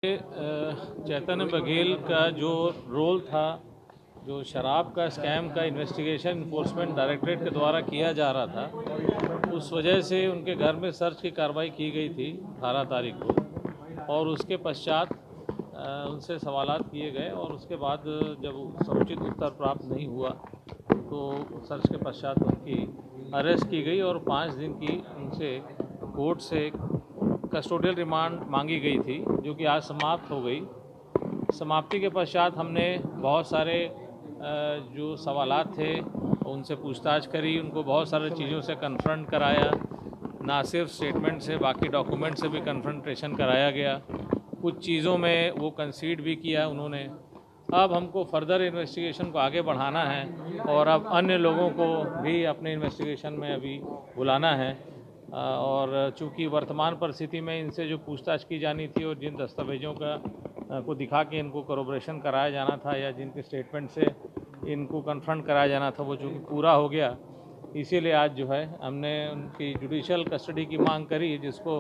चैतन्य बघेल का जो रोल था, जो शराब का स्कैम का इन्वेस्टिगेशन इन्फोर्समेंट डायरेक्टरेट के द्वारा किया जा रहा था, उस वजह से उनके घर में सर्च की कार्रवाई की गई थी 18 तारीख को। और उसके पश्चात उनसे सवालात किए गए और उसके बाद जब समुचित उत्तर प्राप्त नहीं हुआ तो सर्च के पश्चात उनकी अरेस्ट की गई और 5 दिन की उनसे कोर्ट से कस्टोडियल रिमांड मांगी गई थी, जो कि आज समाप्त हो गई। समाप्ति के पश्चात हमने बहुत सारे जो सवालात थे उनसे पूछताछ करी, उनको बहुत सारे चीज़ों से कन्फ्रंट कराया, ना सिर्फ स्टेटमेंट से बाकी डॉक्यूमेंट से भी कन्फ्रंटेशन कराया गया। कुछ चीज़ों में वो कंसीड भी किया उन्होंने। अब हमको फर्दर इन्वेस्टिगेशन को आगे बढ़ाना है और अब अन्य लोगों को भी अपने इन्वेस्टिगेशन में अभी बुलाना है। और चूँकि वर्तमान परिस्थिति में इनसे जो पूछताछ की जानी थी और जिन दस्तावेज़ों को दिखा के इनको कोरोबरेशन कराया जाना था या जिनके स्टेटमेंट से इनको कन्फ्रंट कराया जाना था, वो चूँकि पूरा हो गया, इसीलिए आज जो है हमने उनकी जुडिशियल कस्टडी की मांग करी, जिसको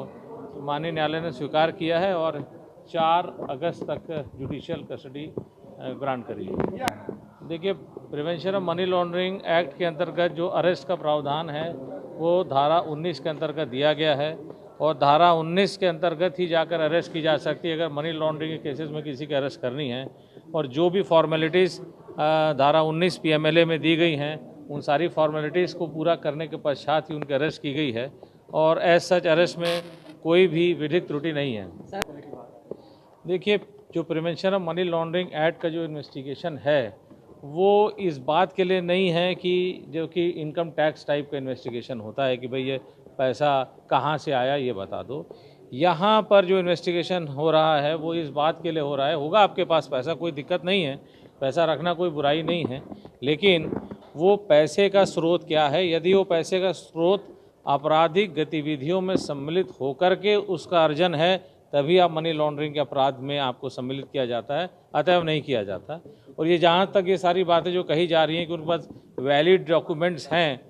माननीय न्यायालय ने स्वीकार किया है और 4 अगस्त तक जुडिशियल कस्टडी ग्रांट करी है। देखिए, prevention of money laundering act के अंतर्गत जो अरेस्ट का प्रावधान है वो धारा 19 के अंतर्गत दिया गया है और धारा 19 के अंतर्गत ही जाकर अरेस्ट की जा सकती है अगर मनी लॉन्ड्रिंग के केसेस में किसी की अरेस्ट करनी है। और जो भी फॉर्मेलिटीज़ धारा 19 PMLA में दी गई हैं, उन सारी फॉर्मेलिटीज़ को पूरा करने के पश्चात ही उनकी अरेस्ट की गई है और एज सच अरेस्ट में कोई भी विधिक त्रुटि नहीं है। देखिए, जो prevention of money laundering act का जो इन्वेस्टिगेशन है वो इस बात के लिए नहीं है कि जो कि इनकम टैक्स टाइप का इन्वेस्टिगेशन होता है कि भाई ये पैसा कहाँ से आया ये बता दो। यहाँ पर जो इन्वेस्टिगेशन हो रहा है वो इस बात के लिए हो रहा है, होगा आपके पास पैसा, कोई दिक्कत नहीं है, पैसा रखना कोई बुराई नहीं है, लेकिन वो पैसे का स्रोत क्या है। यदि वो पैसे का स्रोत आपराधिक गतिविधियों में सम्मिलित होकर के उसका अर्जन है, तभी आप मनी लॉन्ड्रिंग के अपराध में आपको सम्मिलित किया जाता है, अतएव नहीं किया जाता। और ये जहाँ तक ये सारी बातें जो कही जा रही हैं कि उनके पास वैलिड डॉक्यूमेंट्स हैं,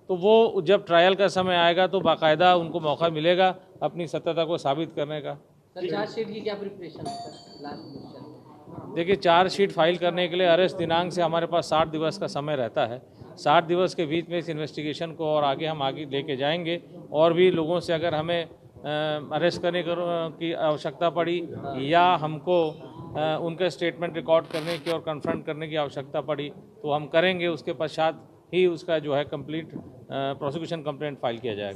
तो वो जब ट्रायल का समय आएगा तो बाकायदा उनको मौका मिलेगा अपनी सत्यता को साबित करने का। चार्जशीट की क्या प्रिपरेशन है सर? लास्ट देखिए, चार्जशीट फाइल करने के लिए अरेस्ट दिनांक से हमारे पास 60 दिवस का समय रहता है। 60 दिवस के बीच में इस इन्वेस्टिगेशन को और आगे हम लेके जाएंगे और भी लोगों से अगर हमें अरेस्ट करने की आवश्यकता पड़ी या हमको उनके स्टेटमेंट रिकॉर्ड करने की और कन्फ्रंट करने की आवश्यकता पड़ी तो हम करेंगे। उसके पश्चात ही उसका जो है कंप्लीट प्रोसिक्यूशन कंप्लेंट फाइल किया जाएगा।